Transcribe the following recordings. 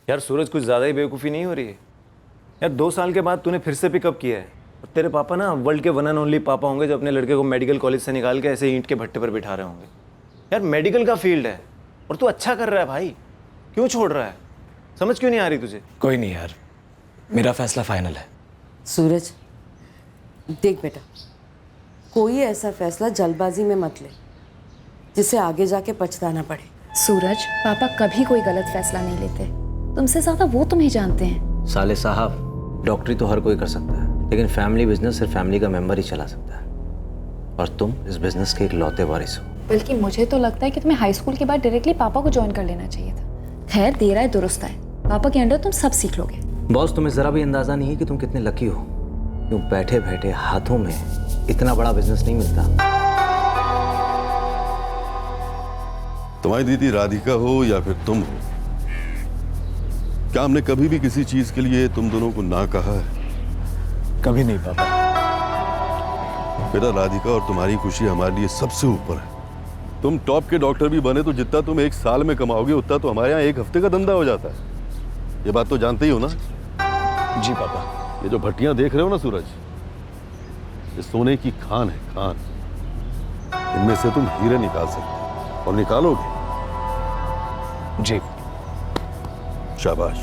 यार सूरज कुछ ज़्यादा ही बेवकूफ़ी नहीं हो रही है? यार 2 साल के बाद तूने फिर से पिकअप किया है और तेरे पापा ना वर्ल्ड के वन एंड ओनली पापा होंगे जो अपने लड़के को मेडिकल कॉलेज से निकाल के ऐसे ईंट के भट्टे पर बिठा रहे होंगे। यार मेडिकल का फील्ड है और तू अच्छा कर रहा है भाई, क्यों छोड़ रहा है? समझ क्यों नहीं आ रही तुझे? कोई नहीं यार, मेरा फैसला फाइनल है। सूरज देख बेटा, कोई ऐसा फैसला जल्दबाजी में मत ले जिससे आगे जाके पछताना पड़े। सूरज, पापा कभी कोई गलत फैसला नहीं लेते। तुमसे ज्यादा वो तुम्हें जानते हैं। साले साहब, डॉक्टरी तो हर कोई कर सकता है, लेकिन फैमिली बिजनेस सिर्फ फैमिली का मेंबर ही चला सकता है। और तुम इस बिजनेस के एक लौते वारिस हो। बल्कि मुझे तो लगता है कि तुम्हें हाई स्कूल के बाद डायरेक्टली पापा को ज्वाइन कर लेना चाहिए था। खैर, देर आए दुरुस्त आए, पापा के अंडर तुम सब सीख लोगे। बॉस, तुम्हें जरा भी अंदाजा नहीं है कि तुम कितने लकी हो। यूं बैठे बैठे हाथों में इतना बड़ा बिजनेस नहीं मिलता। तुम्हारी दीदी राधिका हो या फिर तुम हो, क्या हमने कभी भी किसी चीज के लिए तुम दोनों को ना कहा है? कभी नहीं पापा। बेटा, राधिका और तुम्हारी खुशी हमारे लिए सबसे ऊपर है। तुम टॉप के डॉक्टर भी बने तो जितना तुम एक साल में कमाओगे उतना तो हमारे यहाँ एक हफ्ते का धंधा हो जाता है। ये बात तो जानते ही हो ना? जी पापा। ये जो भट्टियां देख रहे हो ना सूरज, ये सोने की खान है, खान। इनमें से तुम हीरे निकाल सकते हो और निकालोगे। जी। शाबाश।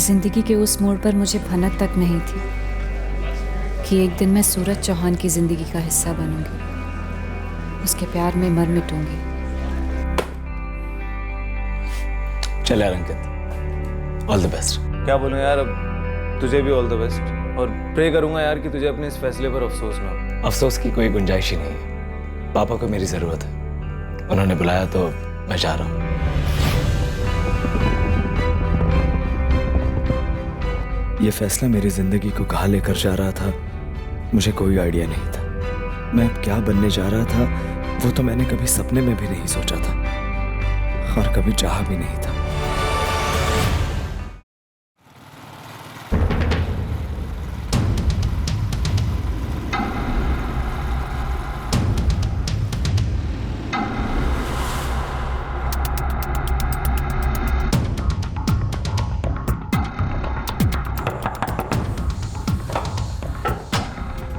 जिंदगी के उस मोड़ पर मुझे भनक तक नहीं थी कि एक दिन मैं सूरज चौहान की जिंदगी का हिस्सा बनूंगी, उसके प्यार में मर मिटूंगी। चल यार अंकित, ऑल द बेस्ट। क्या बोलूं यार, अब तुझे भी ऑल द बेस्ट और प्रे करूंगा यार कि तुझे अपने इस फैसले पर अफसोस ना हो। अफसोस की कोई गुंजाइश ही नहीं है। पापा को मेरी जरूरत है, उन्होंने बुलाया तो मैं जा रहा हूँ। ये फैसला मेरी जिंदगी को कहाँ लेकर जा रहा था मुझे कोई आइडिया नहीं था। मैं अब क्या बनने जा रहा था वो तो मैंने कभी सपने में भी नहीं सोचा था और कभी चाहा भी नहीं था।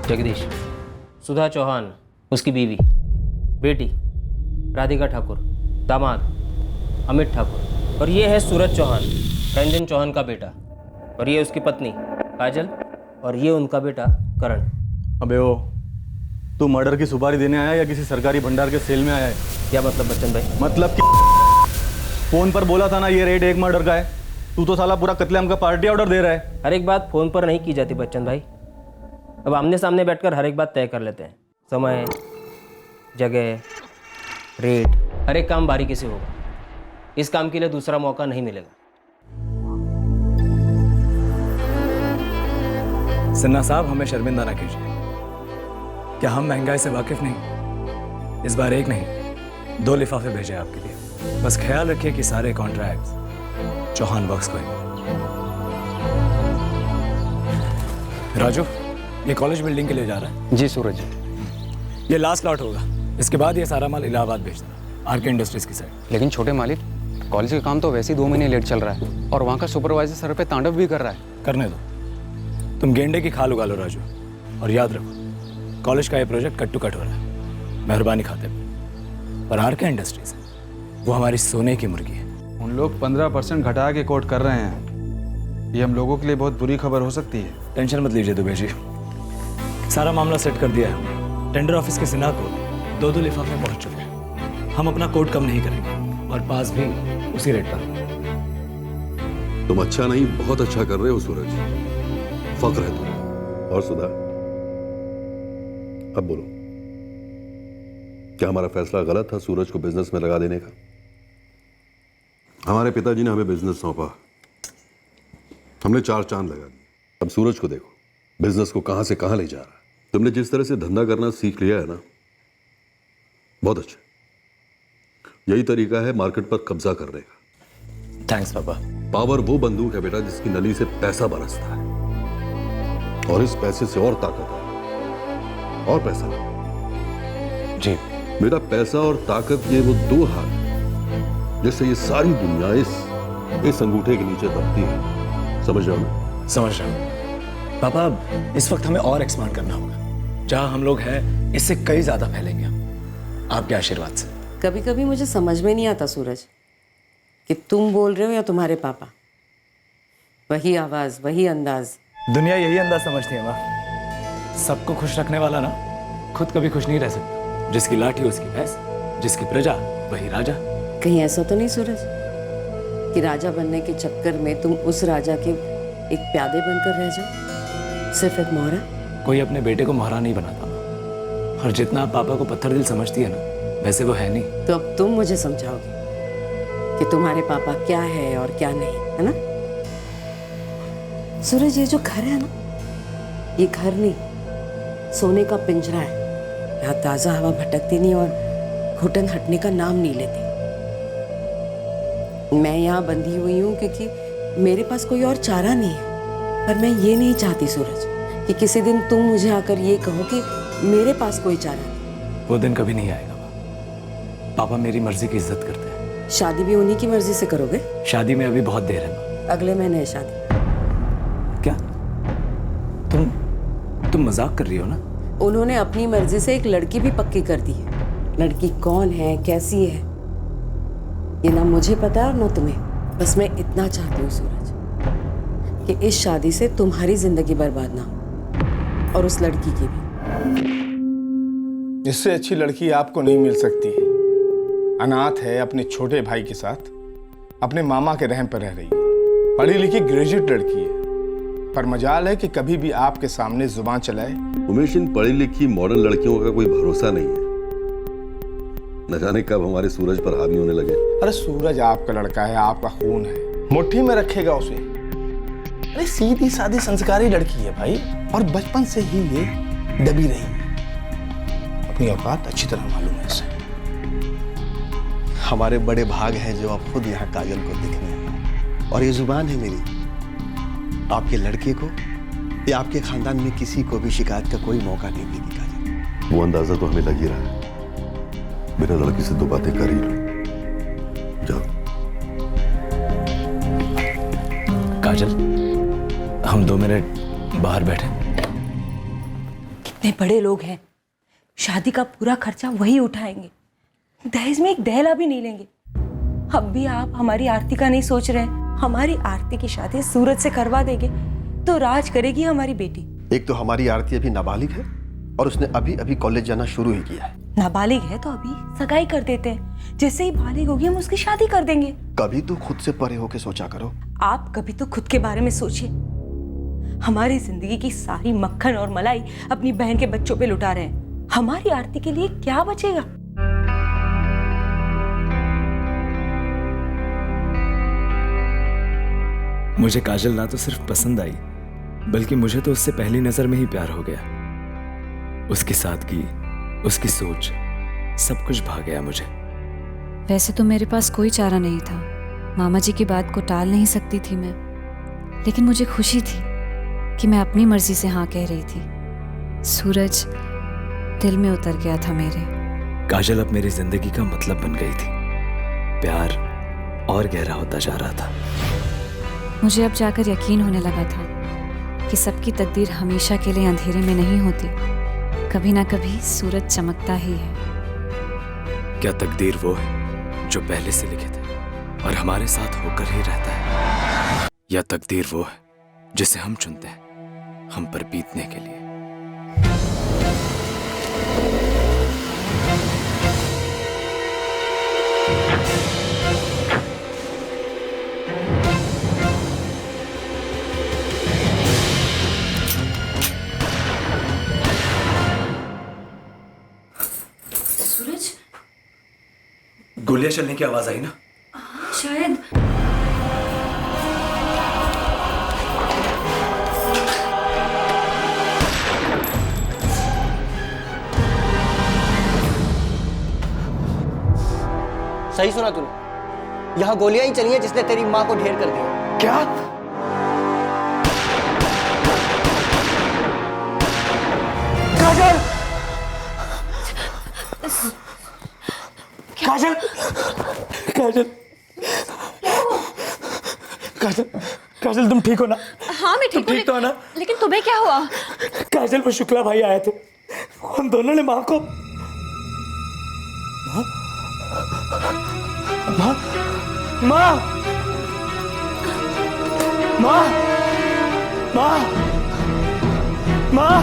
जगदीश, सुधा चौहान, उसकी बीवी, बेटी राधिका ठाकुर, दामाद अमित ठाकुर, और ये है सूरज चौहान, रंजन चौहान का बेटा, और ये उसकी पत्नी काजल, और ये उनका बेटा करण। अबे ओ, तू मर्डर की सुपारी देने आया या किसी सरकारी भंडार के सेल में आया है? क्या मतलब बच्चन भाई? मतलब कि फोन पर बोला था ना ये रेड एक मर्डर का है, तू तो साला पूरा कत्लेआम का पार्टी ऑर्डर दे रहा है। हर एक बात फोन पर नहीं की जाती बच्चन भाई। अब आमने सामने बैठकर हर एक बात तय कर लेते हैं। समय, जगह, रेट, हर एक काम बारीकी से होगा। इस काम के लिए दूसरा मौका नहीं मिलेगा। सिन्हा साहब, हमें शर्मिंदा ना कीजिए। क्या हम महंगाई से वाकिफ नहीं? इस बार एक नहीं 2 लिफाफे भेजे आपके लिए। बस ख्याल रखिए कि सारे कॉन्ट्रैक्ट्स चौहान वर्क्स को ही। राजू, ये कॉलेज बिल्डिंग के लिए जा रहा है? जी सूरज। ये लास्ट लॉट होगा, इसके बाद ये सारा माल इलाहाबाद भेज देना, आरके इंडस्ट्रीज की साइड। लेकिन छोटे मालिक, कॉलेज का काम तो वैसे ही 2 महीने लेट चल रहा है और वहाँ का सुपरवाइजर सर पे तांडव भी कर रहा है। करने दो, तुम गेंडे की खाल उगा लो राजू। और याद रखो, कॉलेज का ये प्रोजेक्ट कट टू कट हो रहा है, मेहरबानी खाते पर आरके इंडस्ट्रीज वो हमारी सोने की मुर्गी है। उन लोग 15% घटा के कोट कर रहे हैं। ये हम लोगों के लिए बहुत बुरी खबर हो सकती है। टेंशन मत लीजिए दुबे जी, सारा मामला सेट कर दिया है। टेंडर ऑफिस के सिन्हा को 2 लिफाफे पहुंच चुके हैं। हम अपना कोट कम नहीं करेंगे और पास भी उसी रेट पर। तुम अच्छा नहीं, बहुत अच्छा कर रहे हो सूरज, फख्र है तुम्हें। और सुधा, अब बोलो, क्या हमारा फैसला गलत था सूरज को बिजनेस में लगा देने का? हमारे पिताजी ने हमें बिजनेस सौंपा, हमने 4 चांद लगा दिए। अब सूरज को देखो, बिजनेस को कहां से कहां ले जा रहा है। तुमने जिस तरह से धंधा करना सीख लिया है ना, बहुत अच्छा। यही तरीका है मार्केट पर कब्जा करने का। थैंक्स पापा। पावर वो बंदूक है बेटा जिसकी नली से पैसा बरसता है, और इस पैसे से और ताकत है और पैसा जी। मेरा पैसा और ताकत ये वो दो हाथ हैं, जिससे ये सारी दुनिया इस अंगूठे के नीचे दबती है। समझ रहे हो ना? समझ रहा हूँ पापा। इस वक्त हमें और एक्सपांड करना होगा। जहां हम लोग हैं इससे कई ज्यादा फैलेंगे हम, आपके आशीर्वाद से। कभी कभी मुझे समझ में नहीं आता सूरज कि तुम बोल रहे हो या तुम्हारे पापा। वही आवाज, वही अंदाज। दुनिया यही अंदाज समझती है माँ। सबको खुश रखने वाला ना खुद कभी खुश नहीं रह सकता। जिसकी लाठी उसकी भैंस, जिसकी प्रजा वही राजा। कहीं ऐसा तो नहीं सूरज कि राजा बनने के चक्कर में तुम उस राजा के एक प्यादे बनकर रह जाओ, सिर्फ एक मोहरा? कोई अपने बेटे को मोहरा नहीं बनाता माँ। और जितना आप पापा को पत्थर दिल समझती है ना, वैसे वो है नहीं। तो अब तुम मुझे समझाओगे कि तुम्हारे पापा क्या है और क्या नहीं, है ना? सूरज, ये जो घर है ना, ये घर नहीं, सोने का पिंजरा है। यहाँ ताजा हवा भटकती नहीं और घुटन हटने का नाम नहीं लेती। मैं यहाँ बंधी हुई हूँ क्योंकि मेरे पास कोई और चारा नहीं है। पर मैं ये नहीं चाहती सूरज कि किसी दिन तुम मुझे आकर ये कहो कि मेरे पास कोई चारा नहीं। वो दिन कभी नहीं आएगा माँ। पापा मेरी मर्जी की इज्जत करते हैं। शादी भी उन्हीं की मर्जी से करोगे? शादी में अभी बहुत देर है माँ। अगले महीने है शादी। क्या तुम मजाक कर रही हो ना? उन्होंने अपनी मर्जी से एक लड़की भी पक्की कर दी है। लड़की कौन है, कैसी है, ये ना मुझे पता है और ना तुम्हें। बस मैं इतना चाहती हूँ सूरज कि इस शादी से तुम्हारी जिंदगी बर्बाद ना हो और उस लड़की की भी। इससे अच्छी लड़की आपको नहीं मिल सकती है। अनाथ है, अपने छोटे भाई के साथ अपने मामा के रहम पर रह रही है। पढ़ी लिखी ग्रेजुएट लड़की है, पर मजाल है कि कभी भी आपके सामने जुबान चलाए। उमेश, इन पढ़ी लिखी मॉडर्न लड़कियों का कोई भरोसा नहीं है। न जाने कब हमारे सूरज पर हावी होने लगे। अरे सूरज आपका लड़का है, आपका खून है, मुट्ठी में रखेगा उसे। अरे सीधी सादी संस्कारी लड़की है भाई, और बचपन से ही ये दबी रही है। अपनी औकात अच्छी तरह मालूम है इसे। हमारे बड़े भाग हैं जो आप खुद यहाँ काजल को दिखने हैं। और ये जुबान है मेरी, आपके लड़के को या आपके खानदान में किसी को भी शिकायत का कोई मौका नहीं देगी काजल। वो अंदाजा तो हमें लग ही रहा है। मेरे लड़की से दो बातें कर ही लो। जाओ। काजल, हम 2 मिनट बाहर बैठे। कितने बड़े लोग हैं, शादी का पूरा खर्चा वही उठाएंगे, दहेज में एक दहला भी नहीं लेंगे। अब भी आप हमारी आरती का नहीं सोच रहे हैं। हमारी आरती की शादी सूरज से करवा देंगे तो राज करेगी हमारी बेटी। एक तो हमारी आरती अभी नाबालिग है और उसने अभी अभी कॉलेज जाना शुरू ही किया है। नाबालिग है तो अभी सगाई कर देते हैं, जैसे ही बालिग होगी हम उसकी शादी कर देंगे। कभी तो खुद से परे होके सोचा करो। आप कभी तो खुद के बारे में सोचिए। हमारी जिंदगी की सारी मक्खन और मलाई अपनी बहन के बच्चों पे लुटा रहे हैं। हमारी आरती के लिए क्या बचेगा? मुझे काजल ना तो सिर्फ पसंद आई, बल्कि मुझे तो उससे पहली नजर में ही प्यार हो गया। उसकी सादगी, उसकी सोच, सब कुछ भा गया मुझे। वैसे तो मेरे पास कोई चारा नहीं था। मामा जी की बात को टाल नहीं सकती थी मैं, लेकिन मुझे खुशी थी कि मैं अपनी मर्जी से हाँ कह रही थी। सूरज दिल में उतर गया था मेरे। काजल अब मेरी जिंदगी का मतलब बन गई थी। प्यार और गहरा होता जा रहा था। मुझे अब जाकर यकीन होने लगा था कि सबकी तकदीर हमेशा के लिए अंधेरे में नहीं होती। कभी ना कभी सूरज चमकता ही है। क्या तकदीर वो है जो पहले से लिखे थे और हमारे साथ होकर ही रहता है, या तकदीर वो है जिसे हम चुनते हैं हम पर बीतने के लिए? गोलियां चलने की आवाज आई ना? शायद। सही सुना तूने, यहाँ गोलियां ही चली हैं जिसने तेरी माँ को ढेर कर दिया। क्या? सूरज काजल, काजल, काजल, काजल तुम ठीक हो ना? हाँ मैं ठीक हूँ। ठीक तो हो ना? लेकिन तुम्हें क्या हुआ? काजल वो शुक्ला भाई आए थे, उन दोनों ने माँ को माँ माँ माँ माँ माँ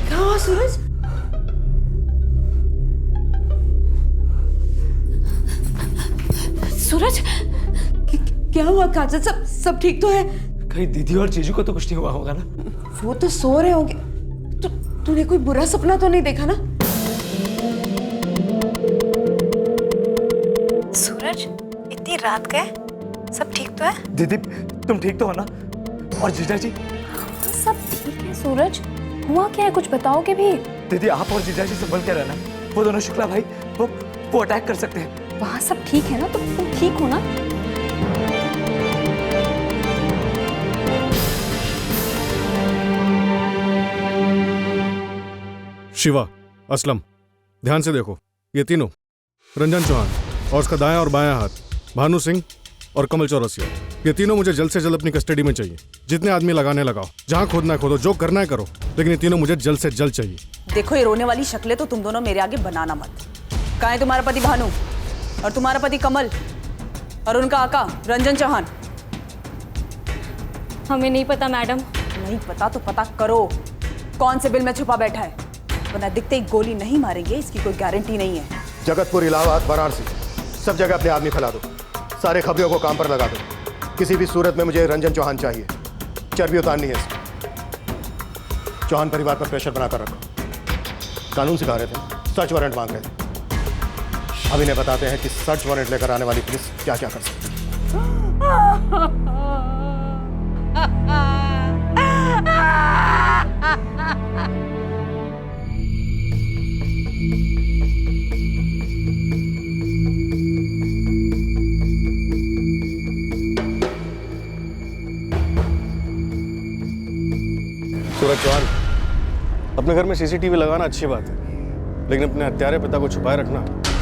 क्या हुआ सूरज? सूरज क्या हुआ काजल? सब ठीक तो है? कहीं दीदी और जीजू को तो कुछ नहीं हुआ होगा ना? वो तो सो रहे होंगे। तूने कोई बुरा सपना तो नहीं देखा ना? सूरज, इतनी रात का है, सब ठीक तो है? दीदी तुम ठीक तो हो ना? और जीजा जी? सब ठीक है सूरज, हुआ क्या है कुछ बताओगे भी? दीदी आप और जीजा जी संभल के रहना, वो दोनों शुक्ला भाई वो अटैक कर सकते हैं। वहाँ सब ठीक है ना? तुम ठीक हो ना? शिवा, असलम, ध्यान से देखो, ये तीनों, रंजन चौहान और उसका दायां और बायां हाथ भानु सिंह और कमल चौरसिया, ये तीनों मुझे जल्द से जल्द अपनी कस्टडी में चाहिए। जितने आदमी लगाने लगाओ, जहां खोदना है खोदो, जो करना है करो, लेकिन ये तीनों मुझे जल्द से जल्द चाहिए। देखो, ये रोने वाली शक्लें तो तुम दोनों मेरे आगे बनाना मत। कहाँ है तुम्हारा पति भानु और तुम्हारा पति कमल और उनका आका रंजन चौहान? हमें नहीं पता मैडम। नहीं पता तो पता करो, कौन से बिल में छुपा बैठा है, वरना दिखते ही गोली नहीं मारेंगे, इसकी कोई गारंटी नहीं है। जगतपुर, इलाहाबाद, वाराणसी, सब जगह अपने आदमी फैला दो, सारे खबरियों को काम पर लगा दो। किसी भी सूरत में मुझे रंजन चौहान चाहिए, चर्बी उतारनी है इसकी। चौहान परिवार पर प्रेशर बनाकर रखो। कानून सिखा रहे थे, सर्च वारंट मांग रहे थे। अब इन्हें बताते हैं कि सर्च वारंट लेकर आने वाली पुलिस क्या क्या कर सकती है। सूरज चौहान, अपने घर में सीसीटीवी लगाना अच्छी बात है, लेकिन अपने हत्यारे पिता को छुपाए रखना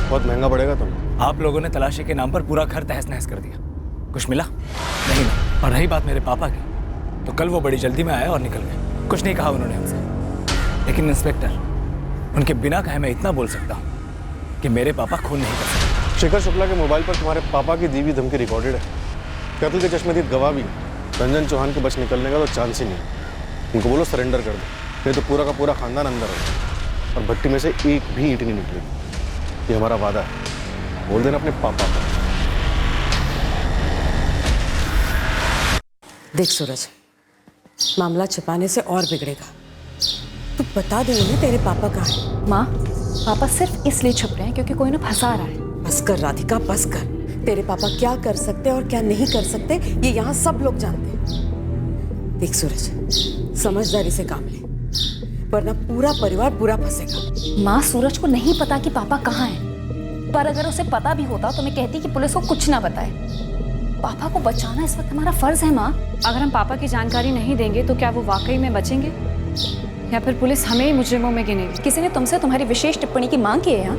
बहुत महंगा पड़ेगा तुम्हें। आप लोगों ने तलाशी के नाम पर पूरा घर तहस नहस कर दिया, कुछ मिला नहीं ना। और रही बात मेरे पापा की, तो कल वो बड़ी जल्दी में आए और निकल गए, कुछ नहीं कहा उन्होंने हमसे। लेकिन इंस्पेक्टर, उनके बिना कहे मैं इतना बोल सकता हूँ कि मेरे पापा खून नहीं कर सकते। शेखर शुक्ला के मोबाइल पर तुम्हारे पापा की दी हुई धमकी रिकॉर्डेड है, कत्ल के चश्मदीद गवाह भी। रंजन चौहान के बच निकलने का तो चांस ही नहीं। उनको बोलो सरेंडर कर दो, नहीं तो पूरा का पूरा खानदान अंदर होगा और भट्टी में से एक भी ईंट नहीं निकलेगी। ये हमारा वादा है, बोल देना अपने पापा को। देख सूरज, मामला छिपाने से और बिगड़ेगा। तू बता दे उन्हें तेरे पापा कहाँ हैं। माँ, पापा सिर्फ इसलिए छुप रहे हैं क्योंकि कोई उन्हें फंसा रहा है। बस कर राधिका, बस कर। तेरे पापा क्या कर सकते और क्या नहीं कर सकते ये यहाँ सब लोग जानते हैं। देख सूरज, समझदारी से काम ले, वरना पूरा परिवार बुरा फंसेगा। माँ, सूरज को नहीं पता कि पापा कहाँ हैं, पर अगर उसे पता भी होता तो मैं कहती कि पुलिस को कुछ ना बताए। पापा को बचाना इस वक्त हमारा फर्ज है। माँ, अगर हम पापा की जानकारी नहीं देंगे तो क्या वो वाकई में बचेंगे, या फिर पुलिस हमें ही मुजरिमों में गिनेगी? किसी ने तुमसे तुम्हारी विशेष टिप्पणी की मांग की है यहाँ?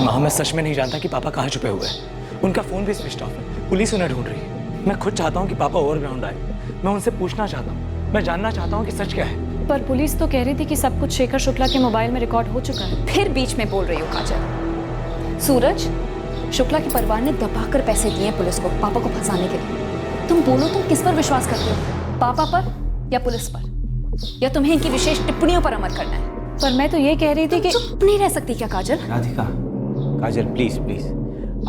माँ, मैं सच में नहीं जानता कि पापा कहाँ छुपे हुए हैं। उनका फोन भी स्विच ऑफ है, पुलिस उन्हें ढूंढ रही है। मैं खुद चाहता हूँ कि पापा ओवरग्राउंड आए, मैं उनसे पूछना चाहता हूँ, मैं जानना चाहता हूँ कि सच क्या है। पर पुलिस तो कह रही थी कि सब कुछ शेखर शुक्ला के मोबाइल में रिकॉर्ड हो चुका है। फिर बीच में बोल रही हो काजल। सूरज, शुक्ला के परिवार ने दबाकर पैसे दिए हैं पुलिस को पापा को फंसाने के लिए। तुम बोलो, तुम किस पर विश्वास करते हो, पापा पर या पुलिस पर, या तुम्हें इनकी विशेष टिप्पणियों पर अमल करना है? पर मैं तो ये कह रही थी कि चुप नहीं रह सकती क्या काजल? राधिका, काजल प्लीज प्लीज,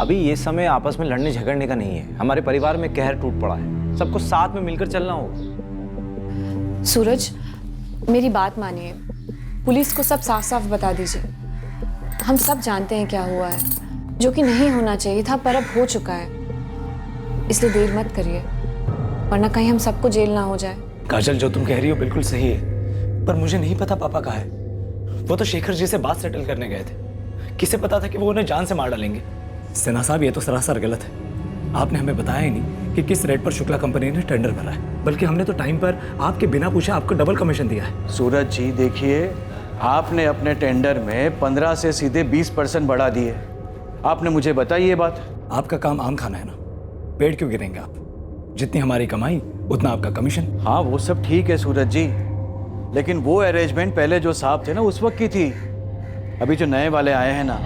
अभी ये समय आपस में लड़ने झगड़ने का नहीं है। हमारे परिवार में कहर टूट पड़ा है, सबको साथ में मिलकर चलना होगा। सूरज, मेरी बात मानिए, पुलिस को सब साफ साफ बता दीजिए। हम सब जानते हैं क्या हुआ है, जो कि नहीं होना चाहिए था पर अब हो चुका है, इसलिए देर मत करिए, वरना कहीं हम सबको जेल ना हो जाए। काजल, जो तुम कह रही हो बिल्कुल सही है, पर मुझे नहीं पता पापा कहाँ है। वो तो शेखर जी से बात सेटल करने गए थे, किसे पता था कि वो उन्हें जान से मार डालेंगे। सिन्हा साहब, ये तो सरासर गलत है। आपने हमें बताया ही नहीं कि किस रेट पर शुक्ला कंपनी ने टेंडर भरा है, बल्कि हमने तो टाइम पर आपके बिना पूछे आपको डबल कमीशन दिया है। सूरज जी देखिए, आपने अपने टेंडर में 15 से सीधे 20% बढ़ा दिए। आपने मुझे बताई ये बात। आपका काम आम खाना है ना, पेड़ क्यों गिरेंगे आप? जितनी हमारी कमाई उतना आपका कमीशन। हाँ वो सब ठीक है सूरज जी, लेकिन वो अरेंजमेंट पहले जो साहब थे ना उस वक्त की थी। अभी जो नए वाले आए हैं ना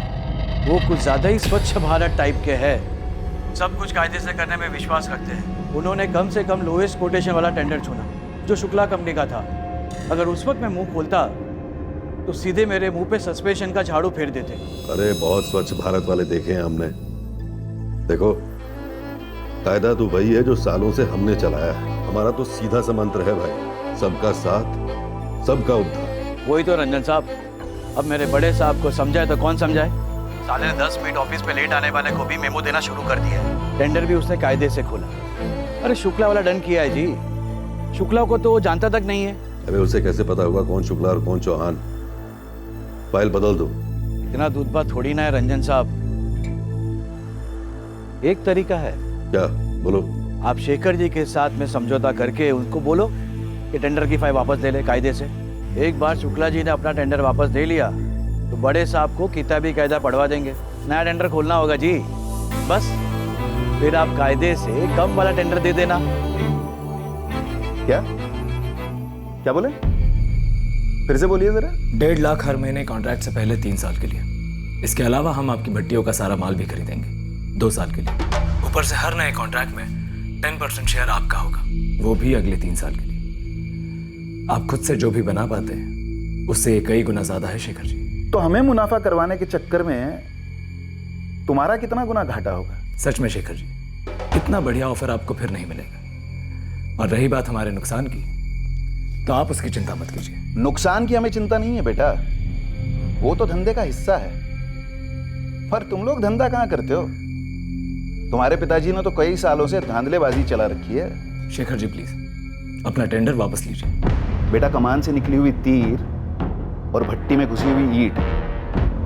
वो कुछ ज़्यादा ही स्वच्छ भारत टाइप के हैं। सब कुछ कायदे से करने में विश्वास रखते हैं। उन्होंने कम से कम लोएस्ट कोटेशन वाला टेंडर चुना जो शुक्ला कंपनी का था। अगर उस वक्त मैं मुंह खोलता तो सीधे मेरे मुंह पे सस्पेंशन का झाड़ू फेर देते। अरे बहुत स्वच्छ भारत वाले देखे हैं हमने। देखो कायदा तो वही है जो सालों से हमने चलाया है। हमारा तो सीधा सा मंत्र है भाई, सबका साथ सबका उद्धार। वही तो रंजन साहब, अब मेरे बड़े साहब को समझाए तो कौन समझाए। साले ने 10 मिनट ऑफिस पे लेट आने वाले को भी मेमो देना शुरू कर दिया है। टेंडर भी उसने कायदे से खोला। अरे शुक्ला वाला डन किया है जी। शुक्ला को तो वो जानता तक नहीं है। अबे उसे कैसे पता होगा कौन शुक्ला और कौन चौहान? फाइल बदल दो। इतना दूध बात थोड़ी ना है रंजन साहब। एक तरीका है। क्या? बोलो। आप शेखर जी के साथ में समझौता करके उनको बोलो कि टेंडर की फाइल वापस ले ले कायदे से। एक बार शुक्ला जी ने अपना टेंडर वापस दे लिया तो बड़े साहब को किताबी कायदा पढ़वा देंगे। नया टेंडर खोलना होगा जी, बस। फिर आप कायदे से कम वाला टेंडर दे देना। क्या क्या बोले? फिर से बोलिए जरा। 1.5 लाख हर महीने कॉन्ट्रैक्ट से पहले 3 साल के लिए। इसके अलावा हम आपकी भट्टियों का सारा माल भी खरीदेंगे 2 साल के लिए। ऊपर से हर नए कॉन्ट्रैक्ट में 10% शेयर आपका होगा, वो भी अगले 3 साल के लिए। आप खुद से जो भी बना पाते हैं उससे कई गुना ज्यादा है शेखर जी। तो हमें मुनाफा करवाने के चक्कर में तुम्हारा कितना गुना घाटा होगा? सच में शेखर जी, इतना बढ़िया ऑफर आपको फिर नहीं मिलेगा। और रही बात हमारे नुकसान की, तो आप उसकी चिंता मत कीजिए। नुकसान की हमें चिंता नहीं है बेटा, वो तो धंधे का हिस्सा है। पर तुम लोग धंधा कहाँ करते हो? तुम्हारे पिताजी ने तो कई सालों से धांधलेबाजी चला रखी है। शेखर जी प्लीज अपना टेंडर वापस लीजिए। बेटा कमान से निकली हुई तीर और भट्टी में घुसी हुई ईंट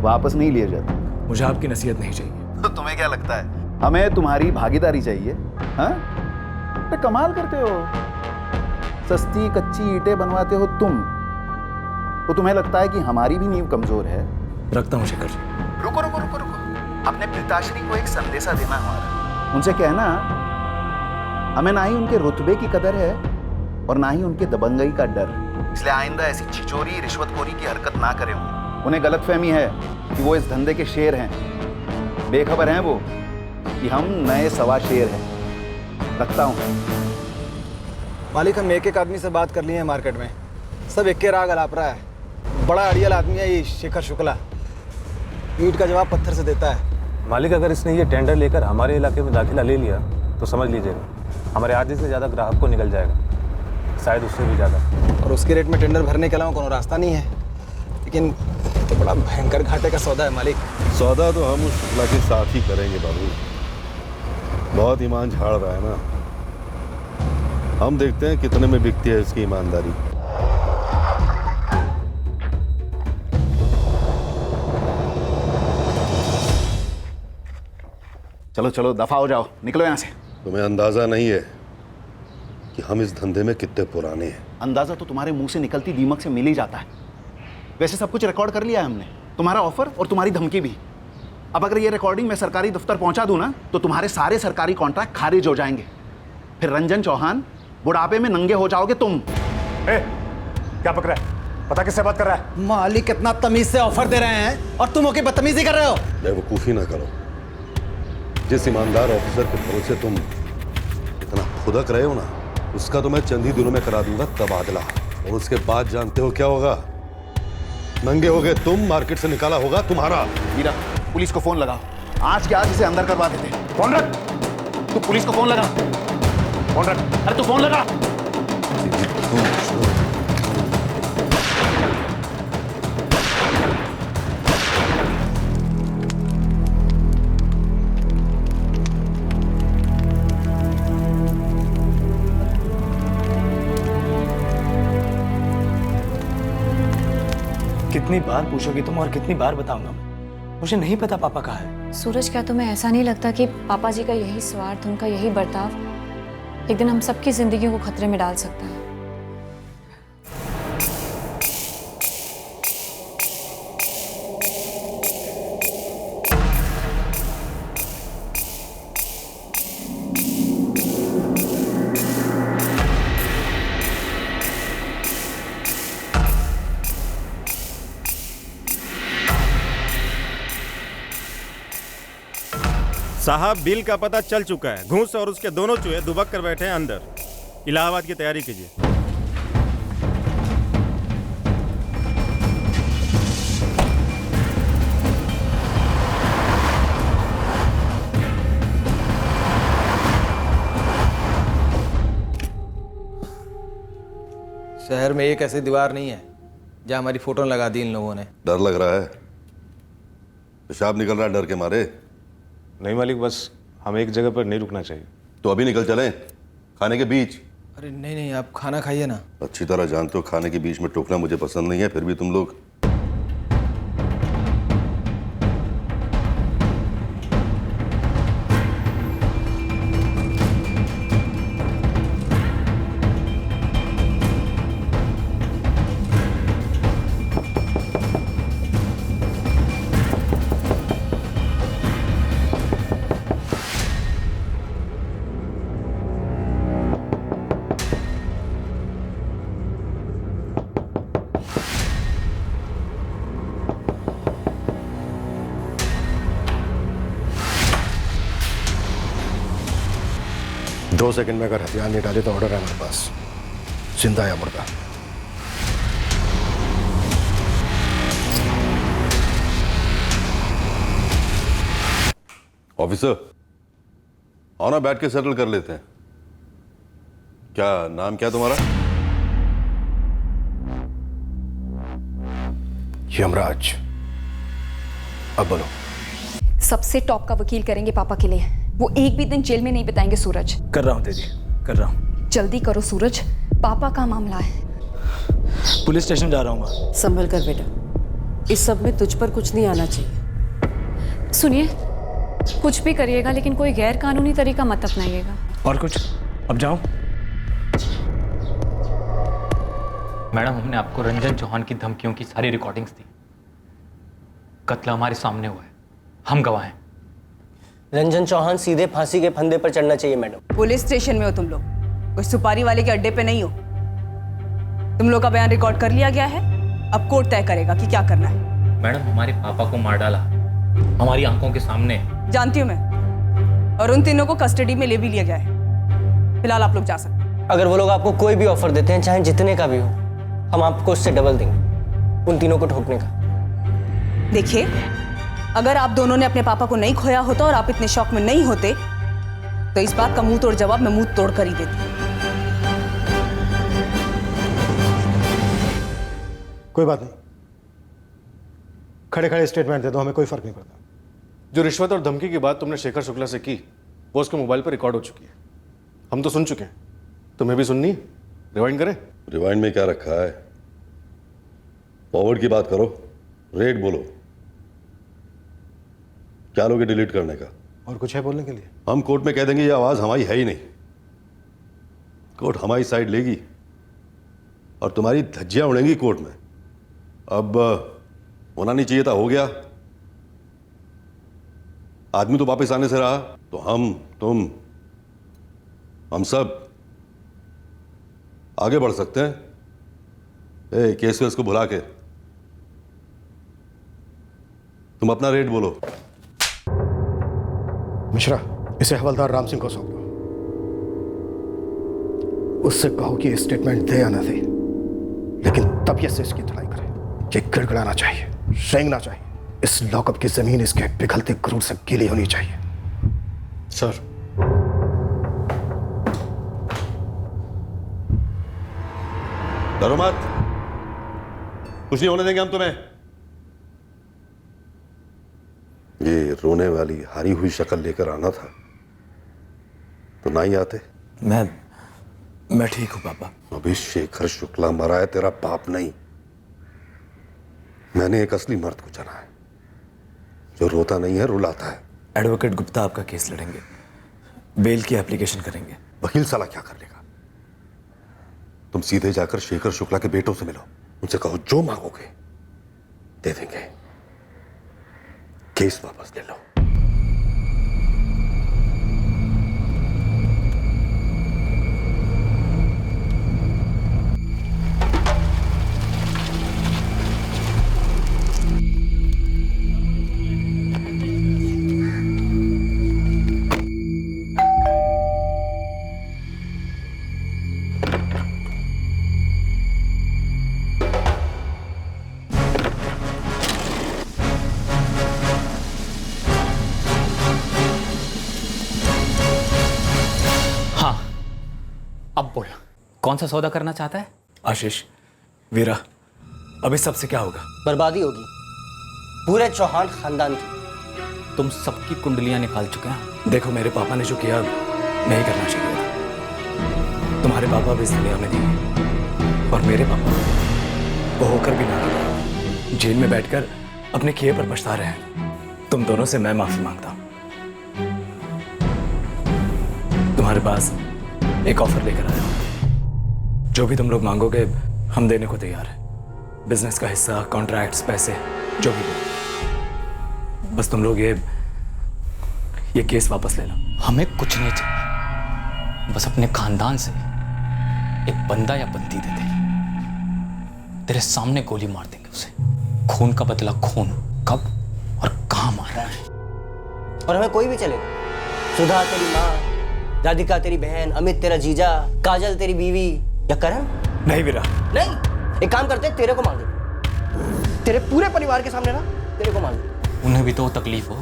वापस नहीं लिए जाते। मुझे आपकी नसीहत नहीं चाहिए। तो तुम्हें क्या लगता है हमें तुम्हारी भागीदारी चाहिए? हाँ, तो कमाल करते हो। सस्ती कच्ची ईंटें बनवाते हो तुम, तो तुम्हें लगता है कि हमारी भी नींव कमजोर है? रखता हूँ शेखर जी। रुको रुको रुको रुको, अपने पिताश्री को एक संदेशा देना हमारा। उनसे कहना हमें ना ही उनके रुतबे की कदर है और ना ही उनके दबंगई का डर, इसलिए आइंदा ऐसी छिचोरी रिश्वतखोरी की हरकत ना करें। उन्हें गलतफहमी है कि वो इस धंधे के शेर हैं। बेखबर हैं वो कि हम नए सवा शेर हैं। रखता हूँ। मालिक हम एक एक आदमी से बात कर लिए हैं मार्केट में, सब एक के राग अलाप रहा है। बड़ा अड़ियल आदमी है ये शेखर शुक्ला, ईंट का जवाब पत्थर से देता है। मालिक अगर इसने ये टेंडर लेकर हमारे इलाके में दाखिला ले लिया तो समझ लीजिएगा हमारे आधे से ज़्यादा ग्राहक को निकल जाएगा, शायद उससे भी ज़्यादा। और उसके रेट में टेंडर भरने के अलावा कोनो रास्ता नहीं है। लेकिन तो बड़ा भयंकर घाटे का सौदा है मालिक। सौदा तो हम उस शुक्ला के साथ ही करेंगे बाबू। बहुत ईमान झाड़ रहा है ना, हम देखते हैं कितने में बिकती है इसकी ईमानदारी। चलो चलो दफा हो जाओ, निकलो यहाँ से। तुम्हें अंदाजा नहीं है कि हम इस धंधे में कितने पुराने हैं। अंदाजा तो तुम्हारे मुंह से निकलती दीमक से मिल ही जाता है। वैसे सब कुछ रिकॉर्ड कर लिया है हमने, तुम्हारा ऑफर और तुम्हारी धमकी भी। अब अगर ये रिकॉर्डिंग मैं सरकारी दफ्तर पहुंचा दूं ना तो तुम्हारे सारे सरकारी कॉन्ट्रैक्ट खारिज हो जाएंगे। फिर रंजन चौहान बुढ़ापे में नंगे हो जाओगे तुम। क्या पक रहा है? पता किससे बात कर रहा है? मालिक कितना तमीज से ऑफर दे रहे हैं और तुम होके बदतमीजी कर रहे हो। बेवकूफ़ी ना करो। जिस ईमानदार ऑफिसर के भरोसे तुम इतना खुदक रहे हो ना, उसका तो मैं चंद ही दिनों में करा दूंगा तबादला। और उसके बाद जानते हो क्या होगा? नंगे हो गए तुम, मार्केट से निकाला होगा तुम्हारा। मीरा, पुलिस को फोन लगाओ, आज के आज इसे अंदर करवा देते। फोन रख, तू पुलिस को फोन लगा। फोन रख, अरे तू फोन लगा। कितनी बार पूछोगी तुम और कितनी बार बताऊंगा? मुझे नहीं पता पापा कहाँ है। सूरज, क्या तुम्हें ऐसा नहीं लगता कि पापा जी का यही स्वार्थ, उनका यही बर्ताव एक दिन हम सबकी जिंदगी को खतरे में डाल सकता है? साहब बिल का पता चल चुका है। घूस और उसके दोनों चूहे दुबक कर बैठे हैं अंदर। इलाहाबाद की तैयारी कीजिए। शहर में एक ऐसी दीवार नहीं है जहाँ हमारी फोटो लगा दी इन लोगों ने। डर लग रहा है? पेशाब निकल रहा है डर के मारे? नहीं मालिक, बस हमें एक जगह पर नहीं रुकना चाहिए। तो अभी निकल चलें खाने के बीच? अरे नहीं नहीं, आप खाना खाइए ना। अच्छी तरह जानते हो खाने के बीच में टोकना मुझे पसंद नहीं है, फिर भी तुम लोग। दो सेकंड में अगर हथियार नहीं डाले तो ऑर्डर है हमारे पास, जिंदा या मुर्दा। ऑफिसर आओ ना, बैठ के सेटल कर लेते हैं। क्या नाम क्या तुम्हारा? यमराज। अब बोलो। सबसे टॉप का वकील करेंगे पापा के लिए। वो एक भी दिन जेल में नहीं बिताएंगे सूरज। कर रहा हूँ दीदी, कर रहा हूँ। जल्दी करो सूरज, पापा का मामला है। पुलिस स्टेशन जा रहा हूँ मैं। संभल कर बेटा, इस सब में तुझ पर कुछ नहीं आना चाहिए। सुनिए, कुछ भी करिएगा लेकिन कोई गैर कानूनी तरीका मत अपनाइएगा। और कुछ? अब जाऊं? मैडम, हमने आपको रंजन चौहान की धमकियों की सारी रिकॉर्डिंग्स दी। कत्ल हमारे सामने हुआ है, हम गवाह हैं। रंजन चौहान सीधे फांसी के फंदे पर चढ़ना चाहिए मैडम। पुलिस स्टेशन में हो तुम लोग, कोई सुपारी वाले के अड्डे पे नहीं हो। तुम लोग का बयान रिकॉर्ड कर लिया गया है, अब कोर्ट तय करेगा कि क्या करना है। मैडम, हमारे पापा को मार डाला हमारी आंखों के सामने। जानती हूँ मैं, और उन तीनों को कस्टडी में ले भी लिया गया है। फिलहाल आप लोग जा सकते। अगर वो लोग आपको कोई भी ऑफर देते हैं, चाहे जितने का भी हो, हम आपको उससे डबल देंगे उन तीनों को ठोकने का। देखिए, अगर आप दोनों ने अपने पापा को नहीं खोया होता और आप इतने शौक में नहीं होते, तो इस बात का मुंह तोड़ जवाब मैं मुंह तोड़ कर ही देती। कोई बात नहीं, खड़े खड़े स्टेटमेंट दे दो, हमें कोई फर्क नहीं पड़ता। जो रिश्वत और धमकी की बात तुमने शेखर शुक्ला से की, वो उसके मोबाइल पर रिकॉर्ड हो चुकी है। हम तो सुन चुके हैं, तुम्हें भी सुननी? रिवाइंड करें? रिवाइंड में क्या रखा है? फॉरवर्ड की बात करो, रेट बोलो। क्या लोगे डिलीट करने का? और कुछ है बोलने के लिए? हम कोर्ट में कह देंगे ये आवाज हमारी है ही नहीं। कोर्ट हमारी साइड लेगी और तुम्हारी धज्जियां उड़ेंगी कोर्ट में। अब होना नहीं चाहिए था, हो गया। आदमी तो वापस आने से रहा, तो हम, तुम, हम सब आगे बढ़ सकते हैं। केस वेस को भुला के तुम अपना रेट बोलो। मिश्रा, इसे हवलदार राम सिंह को सौंप दो। उससे कहो कि स्टेटमेंट दे या ना दे, लेकिन तबीयत से इसकी धुलाई करे। कि गिड़गिड़ाना चाहिए, रेंगना चाहिए। इस लॉकअप की जमीन इसके पिघलते क्रूर से गीली होनी चाहिए। सर, डरो मत, कुछ नहीं होने देंगे हम तुम्हें। ये रोने वाली हारी हुई शक्ल लेकर आना था तो ना ही आते। मैं ठीक हूं पापा। अभी शेखर शुक्ला मरा है, तेरा बाप नहीं। मैंने एक असली मर्द को चुना है जो रोता नहीं है, रुलाता है। एडवोकेट गुप्ता आपका केस लड़ेंगे, बेल की एप्लीकेशन करेंगे। वकील साला क्या कर लेगा? तुम सीधे जाकर शेखर शुक्ला के बेटों से मिलो, उनसे कहो जो मांगोगे दे देंगे। केस वापस ले लो। कौन सा सौदा करना चाहता है? आशीष, वीरा, अब इस सबसे क्या होगा? बर्बादी होगी पूरे चौहान खानदान की। तुम सबकी कुंडलियां निकाल चुके हैं। देखो, मेरे पापा ने जो किया नहीं करना चाहिए था। तुम्हारे पापा भी इस दुनिया में नहीं है, और मेरे पापा वो होकर भी ना किया, जेल में बैठकर अपने किए पर पछता रहे हैं। तुम दोनों से मैं माफी मांगता हूं। तुम्हारे पास एक ऑफर लेकर आया हूं। जो भी तुम लोग मांगोगे हम देने को तैयार हैं। बिजनेस का हिस्सा, कॉन्ट्रैक्ट्स, पैसे, जो भी दो। बस तुम लोग ये केस वापस ले लो। हमें कुछ नहीं चाहिए, बस अपने खानदान से एक बंदा या बंदी दे दे। तेरे सामने गोली मार देंगे उसे। खून का बदला खून, कब और कहां मारना है। और हमें कोई भी चलेगा। सुधा तेरी माँ, राधिका तेरी बहन, अमित तेरा जीजा, काजल तेरी बीवी, या करण? नहीं वीरा, नहीं। एक काम करते हैं, तेरे को मार दे। तेरे पूरे परिवार के सामने ना तेरे को मार दे। उन्हें भी तो तकलीफ हो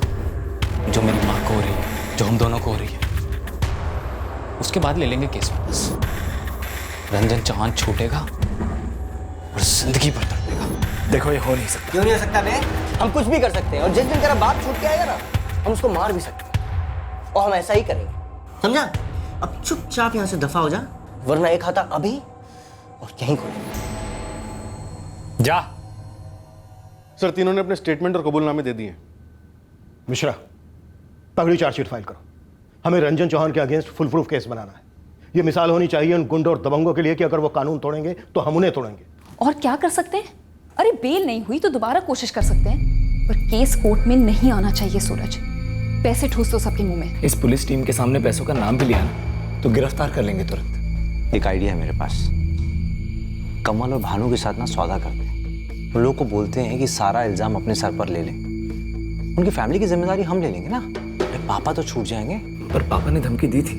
जो मेरी माँ को हो रही है, जो हम दोनों को हो रही है। उसके बाद ले लेंगे केस वापस। रंजन चौहान छूटेगा और जिंदगी भर तड़पेगा। देखो, ये हो नहीं सकता। क्यों नहीं हो सकता बे? हम कुछ भी कर सकते हैं, और जिस दिन तेरा बाप छूट के आएगा ना, हम उसको मार भी सकते हैं। और हम ऐसा ही करेंगे, समझा? अब चुपचाप यहाँ से दफा हो जा, वरना एक खाता अभी और यहीं खोलेंगे। जा। सर, तीनों ने अपने स्टेटमेंट और कबूलनामे दे दिए। मिश्रा, तगड़ी चार्जशीट फाइल करो। हमें रंजन चौहान के अगेंस्ट फुल प्रूफ केस बनाना है। ये मिसाल होनी चाहिए उन गुंडों और दबंगों के लिए कि अगर वो कानून तोड़ेंगे तो हम उन्हें तोड़ेंगे। और क्या कर सकते हैं? अरे बेल नहीं हुई तो दोबारा कोशिश कर सकते हैं, पर केस कोर्ट में नहीं आना चाहिए। सूरज, पैसे ठूस दो सबके मुंह में। इस पुलिस टीम के सामने पैसों का नाम भी लिया ना तो गिरफ्तार कर लेंगे तुरंत। एक आइडिया है मेरे पास। कमल और भानु के साथ ना सौदा करते हैं। वो लोग को बोलते हैं कि सारा इल्जाम अपने सर पर ले लें। उनकी फैमिली की जिम्मेदारी हम ले लेंगे ना। अरे पापा तो छूट जाएंगे। पर पापा ने धमकी दी थी,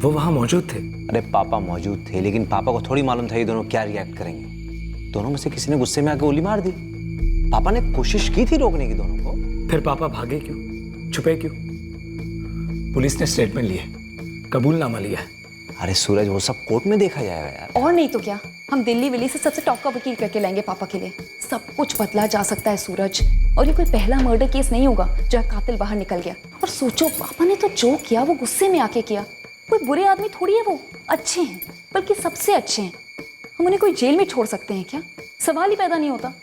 वो वहां मौजूद थे। अरे पापा मौजूद थे, लेकिन पापा को थोड़ी मालूम था ये दोनों क्या रिएक्ट करेंगे। दोनों में से किसी ने गुस्से में आके गोली मार दी। पापा ने कोशिश की थी रोकने की दोनों को। फिर पापा भागे क्यों, छुपे क्यों? पुलिस ने स्टेटमेंट लिया, कबूलनामा लिया है। अरे सूरज, वो सब कोर्ट में देखा जाएगा यार। और नहीं तो क्या, हम दिल्ली विल्ली से सबसे टॉप का वकील करके लाएंगे पापा के लिए। सब कुछ बदला जा सकता है सूरज। और ये कोई पहला मर्डर केस नहीं होगा जहाँ कातिल बाहर निकल गया। और सोचो, पापा ने तो जो किया वो गुस्से में आके किया। कोई बुरे आदमी थोड़ी है वो, अच्छे हैं, बल्कि सबसे अच्छे हैं। हम उन्हें कोई जेल में छोड़ सकते हैं क्या? सवाल ही पैदा नहीं होता।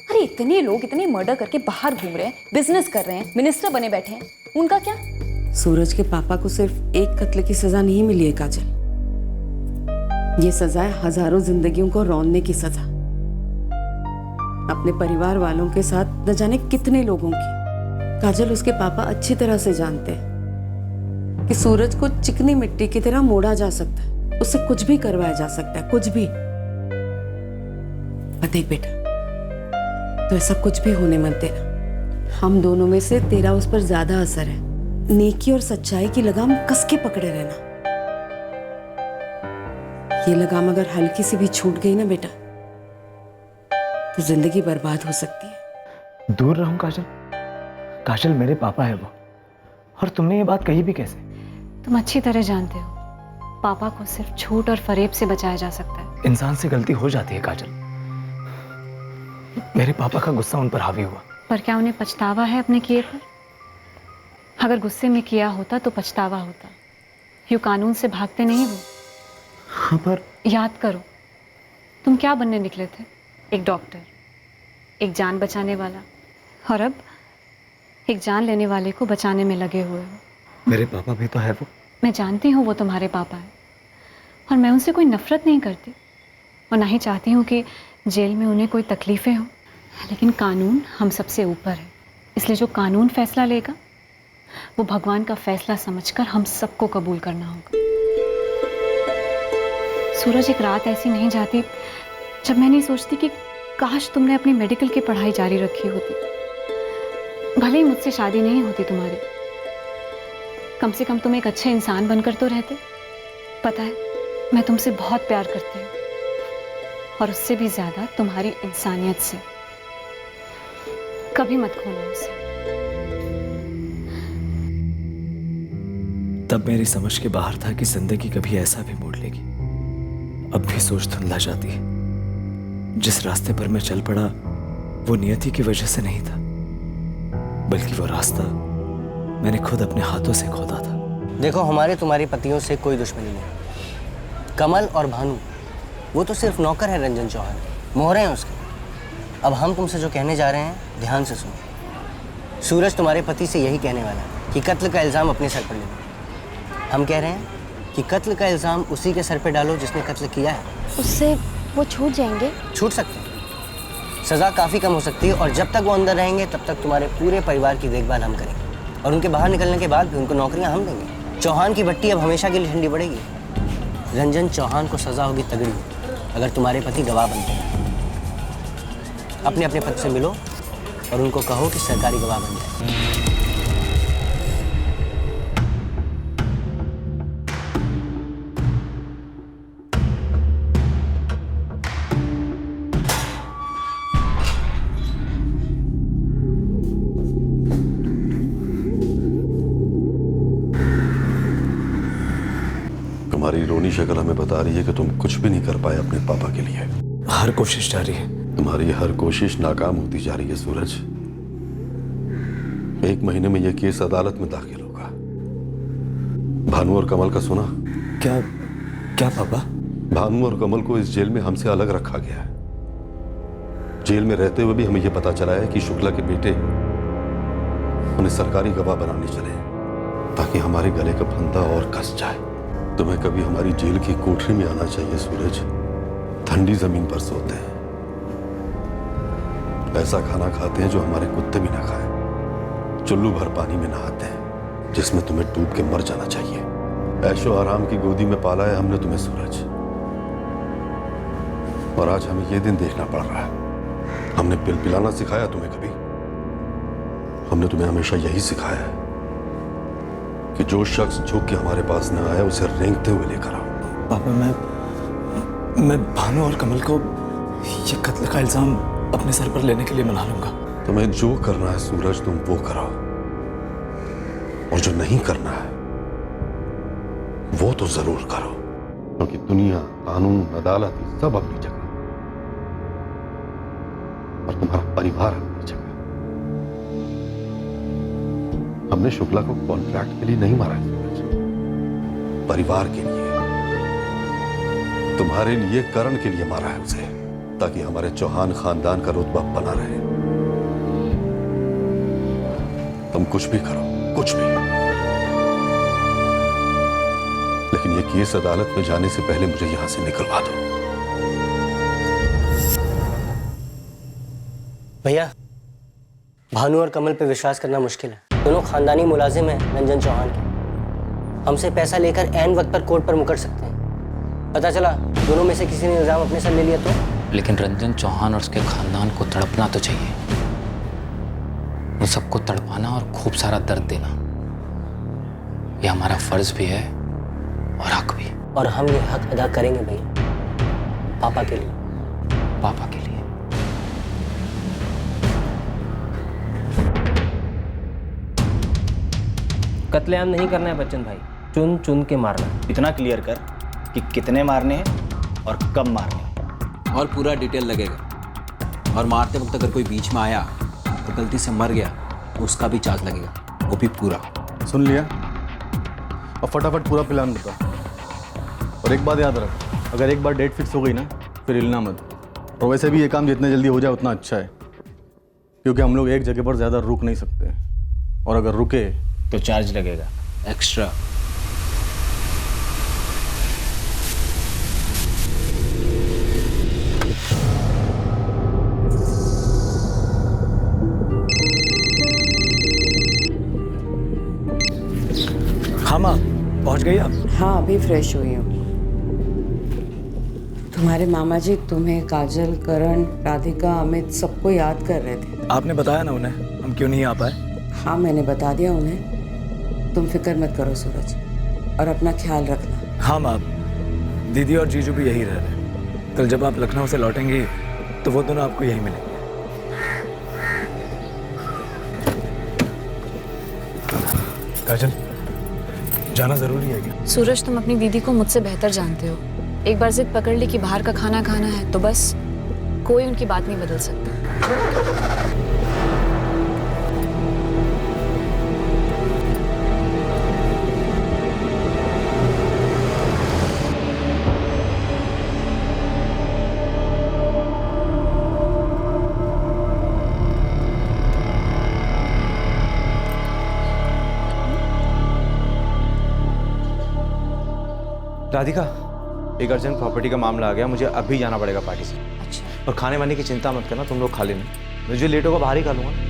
अरे इतने लोग इतने मर्डर करके बाहर घूम रहे हैं, बिजनेस कर रहे हैं, मिनिस्टर बने बैठे हैं, उनका क्या? सूरज के पापा को सिर्फ एक कत्ल की सजा नहीं मिली है काजल। ये सजा है हजारों जिंदगियों को रौंदने की सजा। अपने परिवार वालों के साथ न जाने कितने लोगों की। काजल, उसके पापा अच्छी तरह से जानते हैं कि सूरज को चिकनी मिट्टी की तरह मोड़ा जा सकता है, उससे कुछ भी करवाया जा सकता है, कुछ भी। देख बेटा, तो ऐसा कुछ भी होने मत देना। हम दोनों में से तेरा उस पर ज्यादा असर है। नेकी और सच्चाई की लगाम कस के पकड़े रहना। ये लगाम अगर हल्की सी भी छूट गई ना बेटा, तो जिंदगी बर्बाद हो सकती है। दूर रहूं काजल? काजल, मेरे पापा है वो। और तुमने ये बात कही भी कैसे? तुम अच्छी तरह जानते हो, पापा को सिर्फ झूठ और फरेब से बचाया जा सकता है। इंसान से गलती हो जाती है काजल। मेरे पापा का गुस्सा उन पर हावी हुआ। पर क्या उन्हें पछतावा है अपने किए पर? अगर गुस्से में किया होता तो पछतावा होता। यूं कानून से भागते नहीं वो। हाँ, पर याद करो, तुम क्या बनने निकले थे? एक डॉक्टर, एक जान बचाने वाला, और अब एक जान लेने वाले को बचाने में लगे हुए हो। मेरे पापा भी तो है वो। मैं जानती हूँ वो तुम्हारे पापा है, और मैं उनसे कोई नफरत नहीं करती, और ना ही चाहती हूँ कि जेल में उन्हें कोई तकलीफें हो। लेकिन कानून हम सबसे ऊपर है, इसलिए जो कानून फैसला लेगा वो भगवान का फैसला समझकर हम सबको कबूल करना होगा। सूरज, एक रात ऐसी नहीं जाती जब मैं नहीं सोचती कि काश तुमने अपनी मेडिकल की पढ़ाई जारी रखी होती। भले ही मुझसे शादी नहीं होती तुम्हारी, कम से कम तुम एक अच्छे इंसान बनकर तो रहते। पता है, मैं तुमसे बहुत प्यार करती हूँ, और उससे भी ज्यादा तुम्हारी इंसानियत से। कभी मत खोना उसे। तब मेरी समझ के बाहर था कि जिंदगी कभी ऐसा भी मोड़ लेगी। अब भी सोच धुंधला जाती है। जिस रास्ते पर मैं चल पड़ा वो नियति की वजह से नहीं था, बल्कि वो रास्ता मैंने खुद अपने हाथों से खोदा था। देखो, हमारे तुम्हारे पतियों से कोई दुश्मनी नहीं। कमल और भानु वो तो सिर्फ नौकर है रंजन चौहान, मोहरे हैं उसके। अब हम तुमसे जो कहने जा रहे हैं ध्यान से सुनो। सूरज तुम्हारे पति से यही कहने वाला है कि कत्ल का इल्ज़ाम अपने सर पर ले लो। हम कह रहे हैं कि कत्ल का इल्ज़ाम उसी के सर पे डालो जिसने कत्ल किया है। उससे वो छूट जाएंगे? छूट सकते हैं, सज़ा काफ़ी कम हो सकती है, और जब तक वो अंदर रहेंगे तब तक तुम्हारे पूरे परिवार की देखभाल हम करेंगे, और उनके बाहर निकलने के बाद भी उनको नौकरियां हम देंगे। चौहान की भट्टी अब हमेशा के लिए ठंडी पड़ेगी। रंजन चौहान को सज़ा होगी तगड़ी अगर तुम्हारे पति गवाह बनते हैं। अपने अपने पति से मिलो और उनको कहो कि सरकारी गवाह बन जाए। तुम्हारी रोनी शक्ल हमें बता रही है कि तुम कुछ भी नहीं कर पाए अपने पापा के लिए। हर कोशिश जारी है। तुम्हारी हर कोशिश नाकाम होती जा रही है सूरज। 1 महीने में यह केस अदालत में दाखिल होगा। भानु और कमल का सुना? क्या क्या पापा? भानु और कमल को इस जेल में हमसे अलग रखा गया है। जेल में रहते हुए भी हमें यह पता चला है कि शुक्ला के बेटे उन्हें सरकारी गवाह बनाने चले ताकि हमारे गले का फंदा और कस जाए। तुम्हें कभी हमारी जेल की कोठरी में आना चाहिए सूरज। ठंडी जमीन पर सोते हैं, ऐसा खाना खाते हैं जो हमारे कुत्ते भी ना खाएं, चुल्लू भर पानी में नहाते हैं जिसमें तुम्हें डूब के मर जाना चाहिए। ऐशो आराम की गोदी में पाला है हमने तुम्हें सूरज, और आज हमें यह दिन देखना पड़ रहा है। हमने पिल पिलाना सिखाया तुम्हें कभी? हमने तुम्हें हमेशा यही सिखाया है कि जो शख्स झुक के हमारे पास न आए उसे रेंगते हुए लेकर आओ। पापा, मैं भानु और कमल को ये कत्ल का इल्जाम अपने सर पर लेने के लिए मना लूंगा। तुम्हें जो करना है सूरज तुम वो करो, और जो नहीं करना है वो तो जरूर करो, क्योंकि दुनिया, कानून, अदालत सब अपनी जगह और तुम्हारा परिवार अपनी जगह। हमने शुक्ला को कॉन्ट्रैक्ट के लिए नहीं मारा सूरज, परिवार के लिए, तुम्हारे लिए, करण के लिए मारा है उसे, ताकि हमारे चौहान खानदान का रुतबा बना रहे। तुम कुछ भी करो, कुछ भी, लेकिन ये केस अदालत में जाने से पहले मुझे यहां से निकलवा दो। भैया, भानु और कमल पे विश्वास करना मुश्किल है। दोनों खानदानी मुलाजिम हैं रंजन चौहान के। हमसे पैसा लेकर ऐन वक्त पर कोर्ट पर मुकर सकते हैं। पता चला दोनों में से किसी ने इल्जाम अपने सर ले लिया तो? लेकिन रंजन चौहान और उसके खानदान को तड़पना तो चाहिए। उन सबको तड़पाना और खूब सारा दर्द देना, ये हमारा फर्ज भी है और हक भी। और हम ये हक अदा करेंगे भैया, पापा के लिए। पापा के लिए। कत्लेआम नहीं करना है बच्चन भाई, चुन चुन के मारना। इतना क्लियर कर कि कितने मारने हैं और कब मारने हैं। और पूरा डिटेल लगेगा, और मारते वक्त अगर कोई बीच में आया तो गलती से मर गया तो उसका भी चार्ज लगेगा, वो भी पूरा। सुन लिया? अब फटाफट पूरा प्लान बता। और एक बात याद रख, अगर एक बार डेट फिक्स हो गई ना फिर हिलना मत। और वैसे भी ये काम जितने जल्दी हो जाए उतना अच्छा है, क्योंकि हम लोग एक जगह पर ज़्यादा रुक नहीं सकते, और अगर रुके तो चार्ज लगेगा एक्स्ट्रा। हाँ माँ, पहुँच गई आप? हाँ, अभी फ्रेश हुई हूँ। तुम्हारे मामा जी तुम्हें, काजल, करण, राधिका, अमित सबको याद कर रहे थे। आपने बताया ना उन्हें हम क्यों नहीं आ पाए? हाँ, मैंने बता दिया उन्हें। तुम फिक्र मत करो सूरज, और अपना ख्याल रखना। हाँ माँ, दीदी और जीजू भी यही रह रहे। कल जब आप लखनऊ से लौटेंगी तो वो दोनों आपको यही मिलेंगे। काजल, जाना जरूरी है क्या? सूरज, तुम अपनी दीदी को मुझसे बेहतर जानते हो। एक बार जिद पकड़ ली कि बाहर का खाना खाना है तो बस कोई उनकी बात नहीं बदल सकता। राधिका, एक अर्जेंट प्रॉपर्टी का मामला आ गया, मुझे अभी जाना पड़ेगा पार्टी से। अच्छा। और खाने वाने की चिंता मत करना, तुम लोग खा लेना, मुझे लेट होगा बाहर ही खा लूंगा।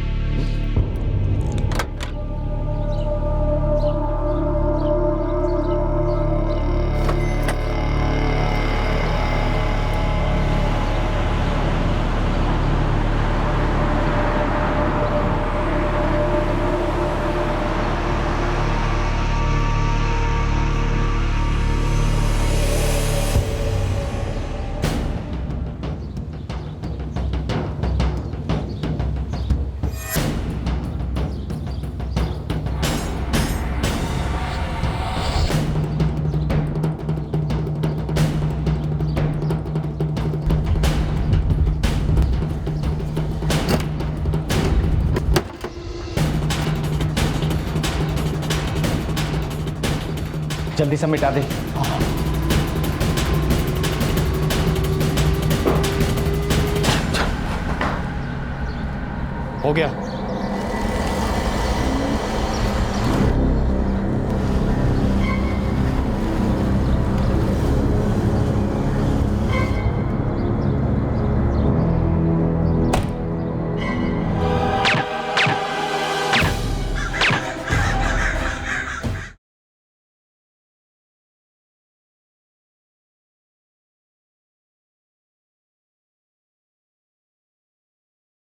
जल्दी से मिटा दे। हो गया।